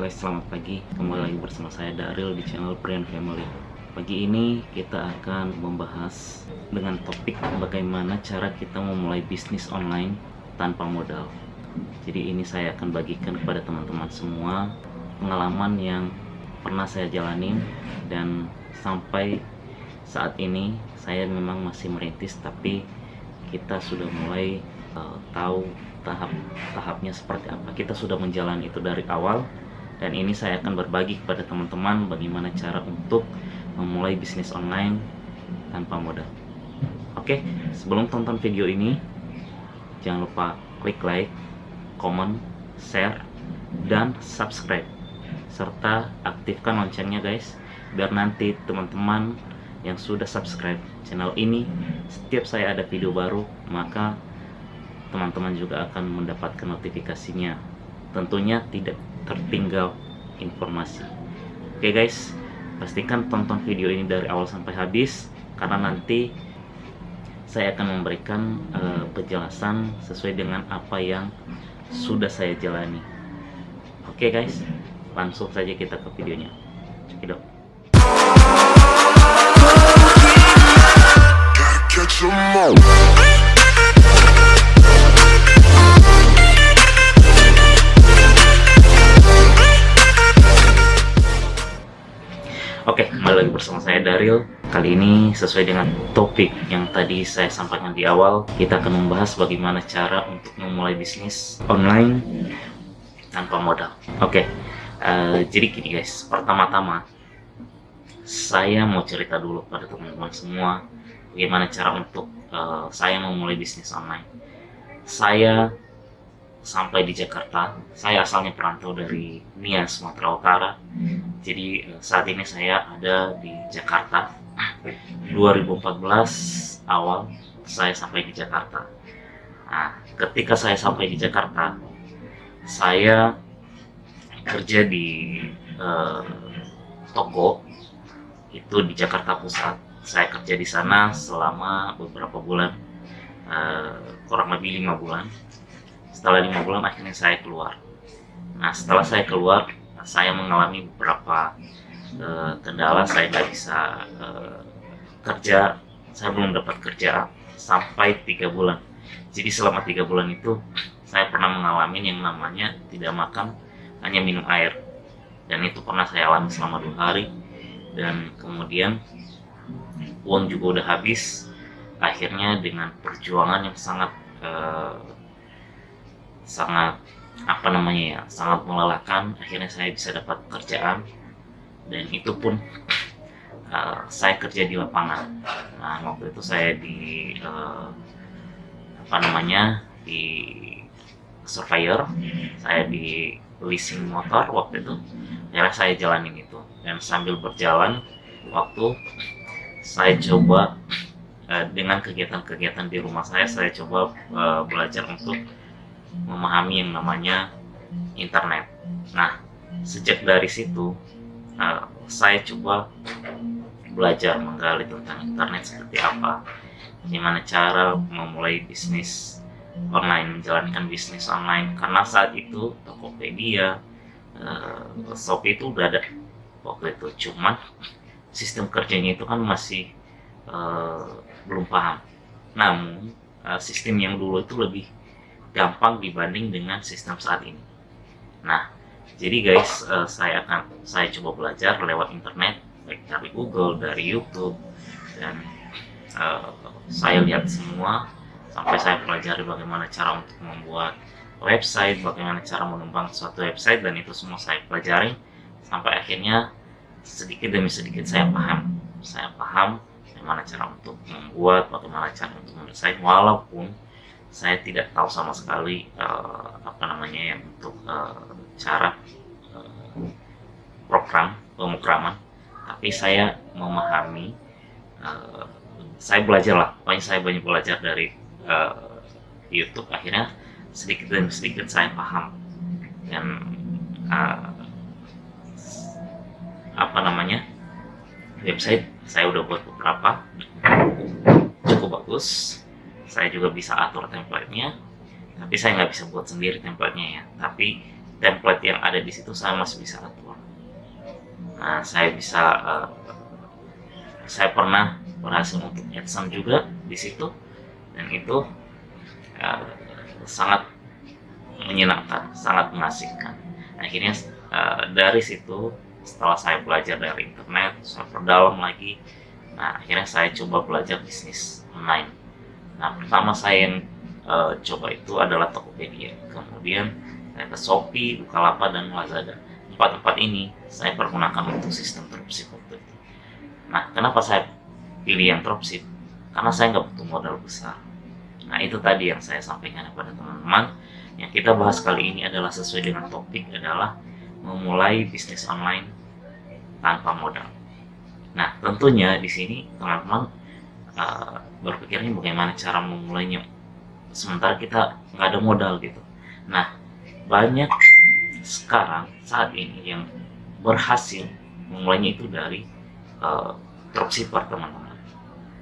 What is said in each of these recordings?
Halo guys, selamat pagi. Kembali lagi bersama saya Daryl di channel Brand Family. Pagi ini kita akan membahas dengan topik bagaimana cara kita memulai bisnis online tanpa modal. Jadi ini saya akan bagikan kepada teman-teman semua pengalaman yang pernah saya jalanin, dan sampai saat ini saya memang masih merintis, tapi kita sudah mulai tahu tahapnya seperti apa. Kita sudah menjalani itu dari awal, dan ini saya akan berbagi kepada teman-teman bagaimana cara untuk memulai bisnis online tanpa modal. Oke, sebelum tonton video ini jangan lupa klik like, comment, share, dan subscribe, serta aktifkan loncengnya guys, biar nanti teman-teman yang sudah subscribe channel ini, setiap saya ada video baru, maka teman-teman juga akan mendapatkan notifikasinya. Tentunya tidak tertinggal informasi. Oke guys, pastikan tonton video ini dari awal sampai habis, karena nanti saya akan memberikan penjelasan sesuai dengan apa yang sudah saya jalani. Oke guys, langsung saja kita ke videonya. Cekidot. Oke, kembali lagi bersama saya Daryl. Kali ini sesuai dengan topik yang tadi saya sampaikan di awal, kita akan membahas bagaimana cara untuk memulai bisnis online tanpa modal. Oke, jadi gini guys, pertama-tama saya mau cerita dulu pada teman-teman semua bagaimana cara untuk saya memulai bisnis online. Saya sampai di Jakarta. Saya asalnya perantau dari Nia, Sumatera Utara. Jadi saat ini saya ada di Jakarta. 2014 awal saya sampai di Jakarta. Nah, ketika saya sampai di Jakarta, saya kerja di toko itu di Jakarta Pusat. Saya kerja di sana selama beberapa bulan, kurang lebih 5 bulan. Setelah 5 bulan akhirnya saya keluar. Nah, setelah saya keluar, saya mengalami beberapa kendala. Saya nggak bisa kerja. Saya belum dapat kerja sampai 3 bulan. Jadi selama 3 bulan itu saya pernah mengalami yang namanya tidak makan, hanya minum air. Dan itu pernah saya alami selama 2 hari. Dan kemudian uang juga udah habis. Akhirnya dengan perjuangan yang sangat sangat melelahkan, akhirnya saya bisa dapat pekerjaan, dan itu pun saya kerja di lapangan. Nah, waktu itu saya di di surveyor, saya di leasing motor waktu itu. Akhirnya saya jalanin itu, dan sambil berjalan waktu, saya coba dengan kegiatan-kegiatan di rumah saya coba belajar untuk memahami yang namanya internet. Nah, sejak dari situ saya coba belajar menggali tentang internet seperti apa, gimana cara memulai bisnis online, menjalankan bisnis online. Karena saat itu Tokopedia, Shopee itu udah ada waktu itu, cuman sistem kerjanya itu kan masih belum paham. Namun sistem yang dulu itu lebih gampang dibanding dengan sistem saat ini. Nah, jadi guys, saya coba belajar lewat internet, baik dari Google, dari YouTube, dan saya lihat semua sampai saya pelajari bagaimana cara untuk membuat website, bagaimana cara mengembangkan suatu website, dan itu semua saya pelajari sampai akhirnya sedikit demi sedikit saya paham bagaimana cara untuk membuat, bagaimana cara untuk mendesain, walaupun saya tidak tahu sama sekali untuk cara program pemrograman, tapi saya memahami. Saya belajar lah, pokoknya saya banyak belajar dari YouTube. Akhirnya sedikit demi sedikit saya paham, dan website saya udah buat beberapa, cukup bagus. Saya juga bisa atur template-nya, tapi saya nggak bisa buat sendiri template-nya ya. Tapi template yang ada di situ saya masih bisa atur. Nah, saya pernah berhasil untuk AdSense juga di situ, dan itu uh, sangat menyenangkan, sangat mengasihkan. Akhirnya dari situ, setelah saya belajar dari internet, saya perdalam lagi. Nah, akhirnya saya coba belajar bisnis online. Nah, pertama saya yang coba itu adalah Tokopedia, kemudian saya ke Shopee, Bukalapak, dan Lazada. Empat ini saya pergunakan untuk sistem dropship waktu itu. Nah, kenapa saya pilih yang dropship? Karena saya nggak butuh modal besar. Nah, itu tadi yang saya sampaikan kepada teman-teman. Yang kita bahas kali ini adalah sesuai dengan topik, adalah memulai bisnis online tanpa modal. Nah, tentunya di sini teman-teman berpikirnya bagaimana cara memulainya sementara kita nggak ada modal gitu. Nah, banyak sekarang saat ini yang berhasil memulainya itu dari dropshipper, teman-teman.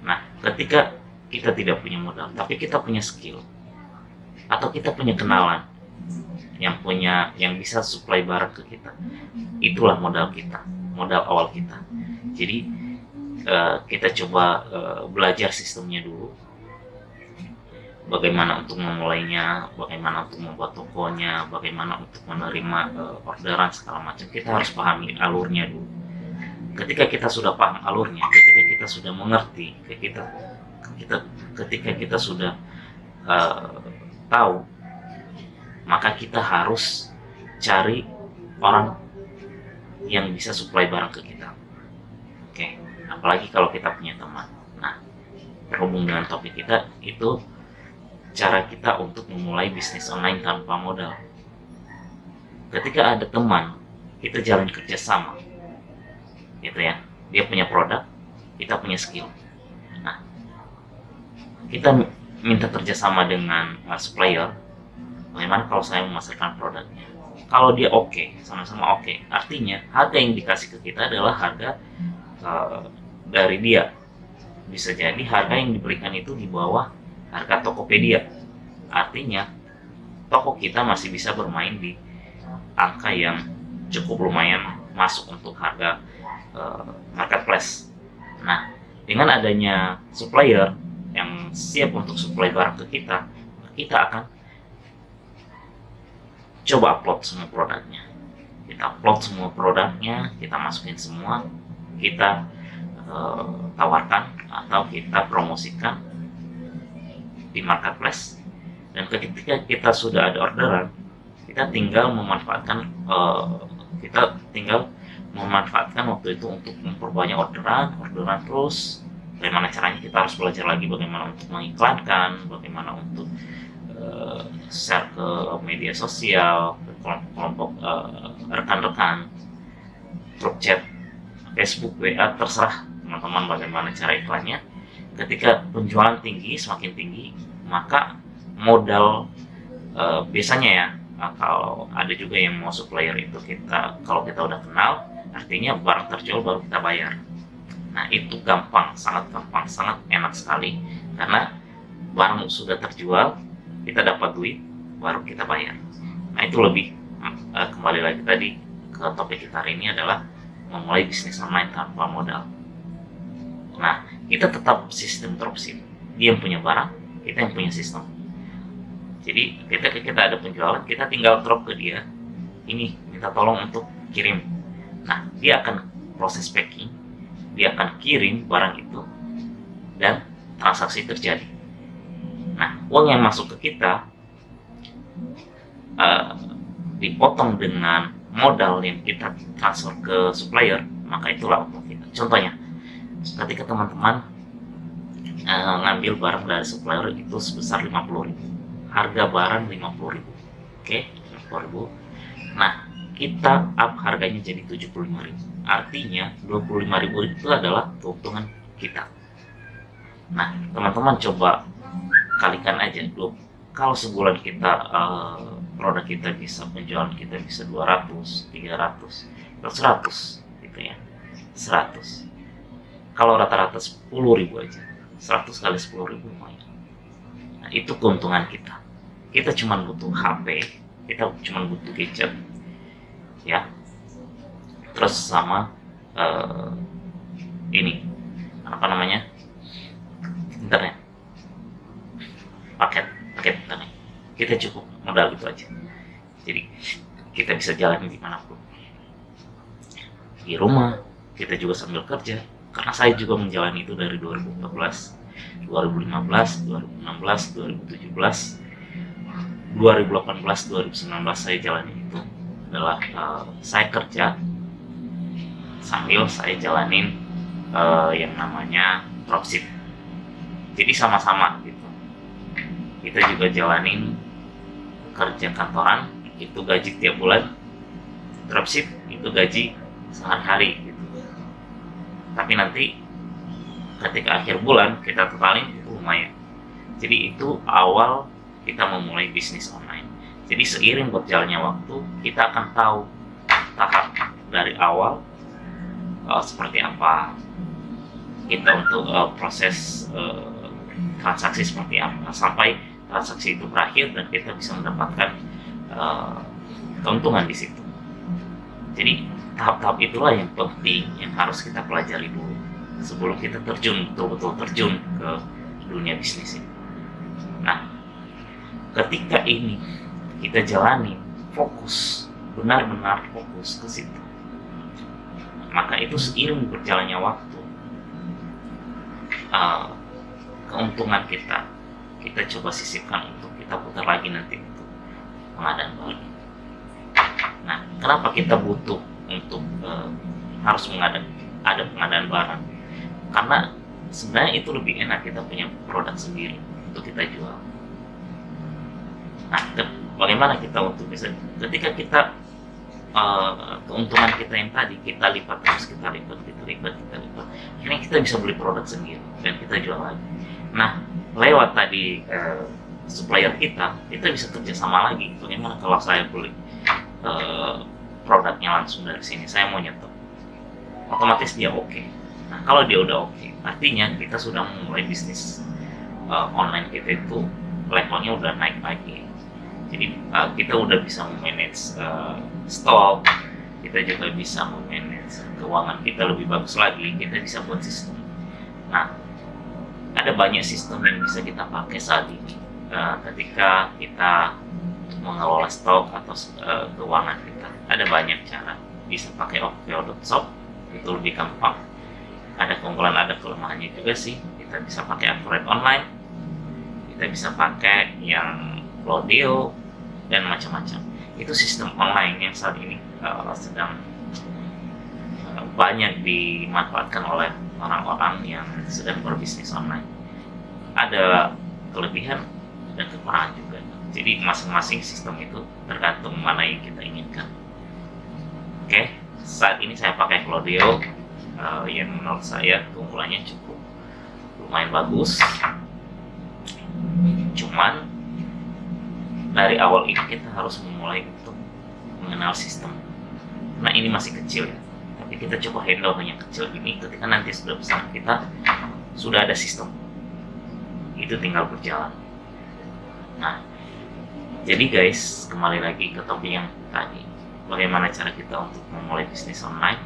Nah, ketika kita tidak punya modal tapi kita punya skill atau kita punya kenalan yang bisa supply barang ke kita, itulah modal kita, modal awal kita. Jadi kita coba belajar sistemnya dulu, bagaimana untuk memulainya, bagaimana untuk membuat tokonya, bagaimana untuk menerima orderan segala macam. Kita harus pahami alurnya dulu. Ketika kita sudah paham alurnya, ketika kita sudah mengerti, ketika kita sudah tahu, maka kita harus cari orang yang bisa supply barang ke kita. Oke, apalagi kalau kita punya teman. Nah, berhubung dengan topik kita, itu cara kita untuk memulai bisnis online tanpa modal. Ketika ada teman, kita jalin kerjasama, gitu ya. Dia punya produk, kita punya skill. Nah, kita minta kerjasama dengan supplier. Bagaimana kalau saya memasarkan produknya? Kalau dia oke, sama-sama oke, artinya harga yang dikasih ke kita adalah harga dari dia. Bisa jadi harga yang diberikan itu di bawah harga Tokopedia. Artinya toko kita masih bisa bermain di angka yang cukup lumayan masuk untuk harga marketplace. Nah, dengan adanya supplier yang siap untuk supply barang ke kita, kita akan coba upload semua produknya. Kita upload semua produknya, kita masukin semua, kita tawarkan atau kita promosikan di marketplace. Dan ketika kita sudah ada orderan, kita tinggal memanfaatkan waktu itu untuk memperbanyak orderan terus. Bagaimana caranya, kita harus belajar lagi bagaimana untuk mengiklankan, bagaimana untuk share ke media sosial, ke kelompok rekan-rekan, grup chat, Facebook, WA, terserah teman-teman bagaimana cara iklannya. Ketika penjualan tinggi, semakin tinggi, maka modal biasanya ya, kalau ada juga yang mau supplier itu kalau kita udah kenal, artinya barang terjual baru kita bayar. Nah, itu gampang, sangat enak sekali, karena barang sudah terjual, kita dapat duit, baru kita bayar. Nah, itu lebih kembali lagi tadi ke topik kita hari ini adalah memulai bisnis online tanpa modal. Nah, kita tetap sistem dropship. Dia yang punya barang, kita yang punya sistem. Jadi ketika kita ada penjualan, kita tinggal drop ke dia, ini minta tolong untuk kirim. Nah, dia akan proses packing, dia akan kirim barang itu, dan transaksi terjadi. Nah, uang yang masuk ke kita dipotong dengan modal yang kita transfer ke supplier, maka itulah untung kita. Contohnya, ketika teman-teman ngambil barang dari supplier itu sebesar 50.000, harga barang 50.000, oke, 50.000. Nah, kita up harganya jadi 75.000, artinya 25.000 itu adalah keuntungan kita. Nah, teman-teman coba kalikan aja dulu. Kalau sebulan kita produk kita bisa, penjualan kita bisa 200, 300, 100 gitu ya, 100. Kalau rata-rata 10.000 aja, 100 kali 10.000 lumayan. Nah, itu keuntungan kita. Kita cuma butuh HP, kita cuma butuh gadget ya, terus sama ini apa namanya, internet, paket internet. Kita cukup modal gitu aja, jadi kita bisa jalan dimanapun, di rumah kita juga sambil kerja. Karena saya juga menjalani itu dari 2014, 2015, 2016, 2017, 2018, 2019 saya jalani itu adalah saya kerja sambil saya jalanin yang namanya dropship. Jadi sama-sama gitu. Kita juga jalanin kerja kantoran, itu gaji tiap bulan, dropship itu gaji sehari-hari gitu. Tapi nanti ketika akhir bulan kita totalin itu lumayan. Jadi itu awal kita memulai bisnis online. Jadi seiring berjalannya waktu kita akan tahu tahap dari awal seperti apa kita untuk proses transaksi seperti apa sampai transaksi itu berakhir dan kita bisa mendapatkan keuntungan di situ. Jadi tahap-tahap itulah yang penting yang harus kita pelajari dulu sebelum kita betul-betul terjun ke dunia bisnis ini. Nah, ketika ini kita jalani fokus, benar-benar fokus ke situ, maka itu seiring berjalannya waktu keuntungan kita coba sisipkan untuk kita putar lagi nanti untuk pengadaan barang. Nah, kenapa kita butuh untuk harus ada pengadaan barang? Karena sebenarnya itu lebih enak kita punya produk sendiri untuk kita jual. Nah, bagaimana kita untuk bisa ketika kita keuntungan kita yang tadi kita lipat terus, kita lipat, akhirnya kita bisa beli produk sendiri dan kita jual lagi. Nah, lewat tadi supplier kita bisa kerja sama lagi. Bagaimana kalau saya beli produknya langsung dari sini, saya mau nyetok, otomatis dia oke. Nah, kalau dia udah oke, artinya kita sudah memulai bisnis online kita itu levelnya udah naik lagi. Jadi kita udah bisa memanage stok, kita juga bisa memanage keuangan kita lebih bagus lagi. Kita bisa buat sistem. Nah, ada banyak sistem yang bisa kita pakai saat ini ketika kita mengelola stok atau keuangan kita. Ada banyak cara. Bisa pakai OKO.shop, itu lebih gampang. Ada keunggulan, ada kelemahannya juga sih. Kita bisa pakai Affiliate Online, kita bisa pakai yang Flodio dan macam-macam. Itu sistem online yang saat ini sedang banyak dimanfaatkan oleh orang-orang yang sedang berbisnis online. Ada kelebihan dan kekurangan juga. Jadi masing-masing sistem itu tergantung mana yang kita inginkan. Oke, saat ini saya pakai Flodio yang menurut saya keunggulannya cukup lumayan bagus. Cuman dari awal ini kita harus memulai untuk mengenal sistem. Nah, ini masih kecil ya, tapi kita coba handle yang kecil ini. Ketika nanti sudah besar, kita sudah ada sistem, itu tinggal berjalan. Nah, jadi guys, kembali lagi ke topik yang tadi, bagaimana cara kita untuk memulai bisnis online.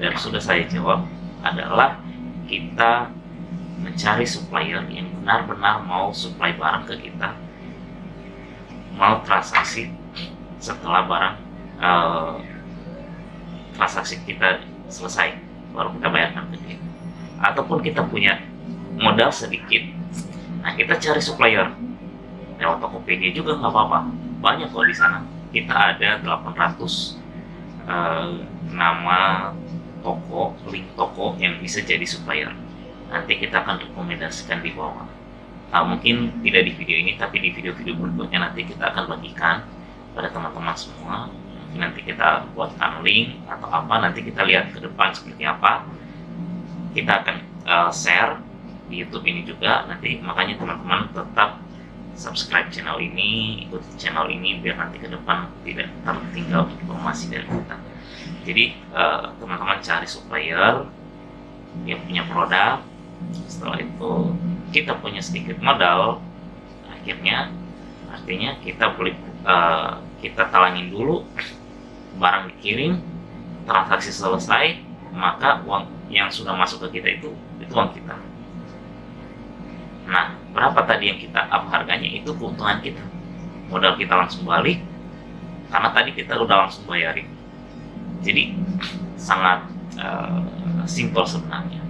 Dan sudah saya jawab adalah kita mencari supplier yang benar-benar mau supply barang ke kita, mau transaksi setelah barang transaksi kita selesai baru kita bayarkan ke dia. Ataupun kita punya modal sedikit, nah kita cari supplier lewat Tokopedia juga nggak apa-apa, banyak kok di sana. Kita ada 800 nama toko, link toko yang bisa jadi supplier. Nanti kita akan rekomendasikan di bawah. Mungkin tidak di video ini, tapi di video-video berikutnya nanti kita akan bagikan pada teman-teman semua. Nanti kita buatkan link atau apa, nanti kita lihat ke depan seperti apa. Kita akan share di YouTube ini juga nanti, makanya teman-teman tetap subscribe channel ini, ikuti channel ini biar nanti ke depan tidak tertinggal informasi dari kita. Jadi teman-teman cari supplier yang punya produk. Setelah itu kita punya sedikit modal, artinya kita kita talangin dulu, barang dikirim, transaksi selesai, maka uang yang sudah masuk ke kita itu uang kita. Nah, berapa tadi yang kita up harganya, itu keuntungan kita. Modal kita langsung balik, karena tadi kita udah langsung bayarin. Jadi sangat simpel sebenarnya.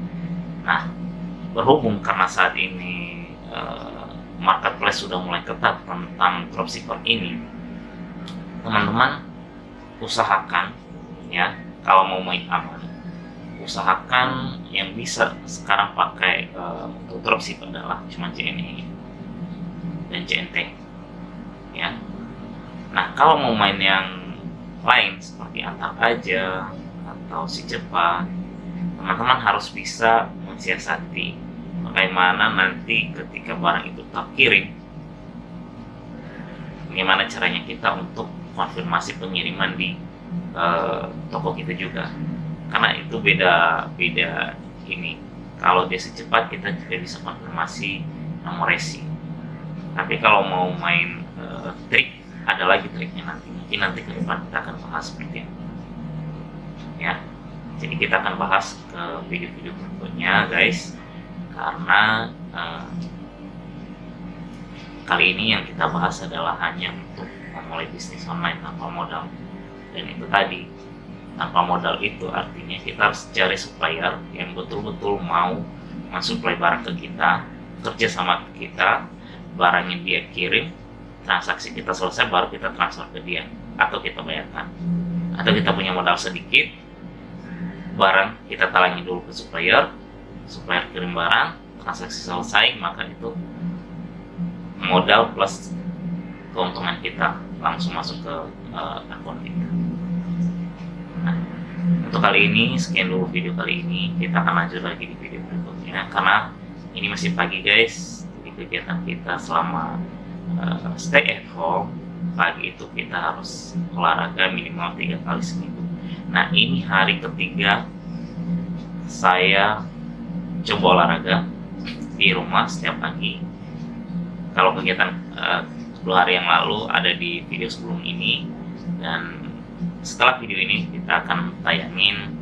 Nah, berhubung karena saat ini marketplace sudah mulai ketat tentang dropshipper ini, teman-teman usahakan ya, kalau mau main aman, usahakan yang bisa sekarang pakai untuk dropship adalah cuma JNE dan JNT ya. Nah, kalau mau main yang lain seperti Antar Aja atau Si Cepat, teman-teman harus bisa mensiasati bagaimana nanti ketika barang itu terkirim, bagaimana caranya kita untuk konfirmasi pengiriman di toko kita juga, karena itu beda ini. Kalau dia secepat, kita juga bisa konfirmasi nomor resi. Tapi kalau mau main trik, ada lagi triknya nanti. Mungkin nanti ke depan kita akan bahas seperti itu ya. Jadi kita akan bahas ke video-video berikutnya guys, karena kali ini yang kita bahas adalah hanya untuk memulai bisnis online tanpa modal. Dan itu tadi, tanpa modal itu artinya kita harus cari supplier yang betul-betul mau mensuplai barang ke kita, kerja sama kita, barangnya dia kirim, transaksi kita selesai, baru kita transfer ke dia atau kita bayarkan. Atau kita punya modal sedikit, barang kita talangi dulu ke supplier kirim barang, transaksi selesai, maka itu modal plus keuntungan kita langsung masuk ke akun kita. Nah, untuk kali ini sekian dulu video kali ini. Kita akan lanjut lagi di video berikutnya, karena ini masih pagi guys. Jadi kegiatan kita selama stay at home, pagi itu kita harus olahraga minimal 3 kali seminggu. Nah, ini hari ketiga saya coba olahraga di rumah setiap pagi. Kalau kegiatan 10 hari yang lalu ada di video sebelum ini, dan setelah video ini kita akan tayangin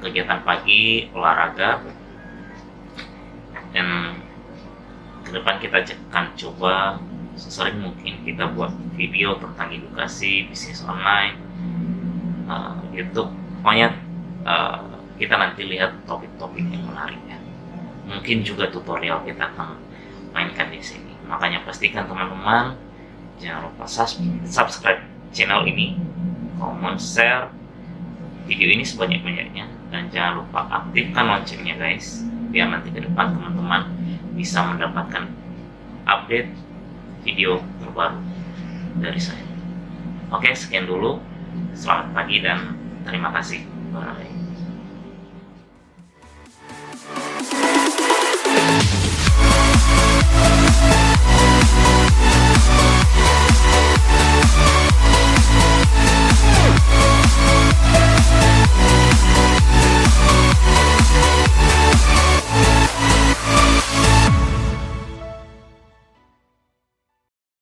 kegiatan pagi olahraga, dan ke depan kita akan coba sesering mungkin kita buat video tentang edukasi bisnis online, YouTube. Pokoknya kita nanti lihat topik-topik yang menarik ya. Mungkin juga tutorial kita akan mainkan di sini. Makanya pastikan teman-teman jangan lupa subscribe channel ini, comment, share video ini sebanyak-banyaknya, dan jangan lupa aktifkan loncengnya guys, biar nanti ke depan teman-teman bisa mendapatkan update video terbaru dari saya. Oke, sekian dulu. Selamat pagi dan terima kasih. Bye.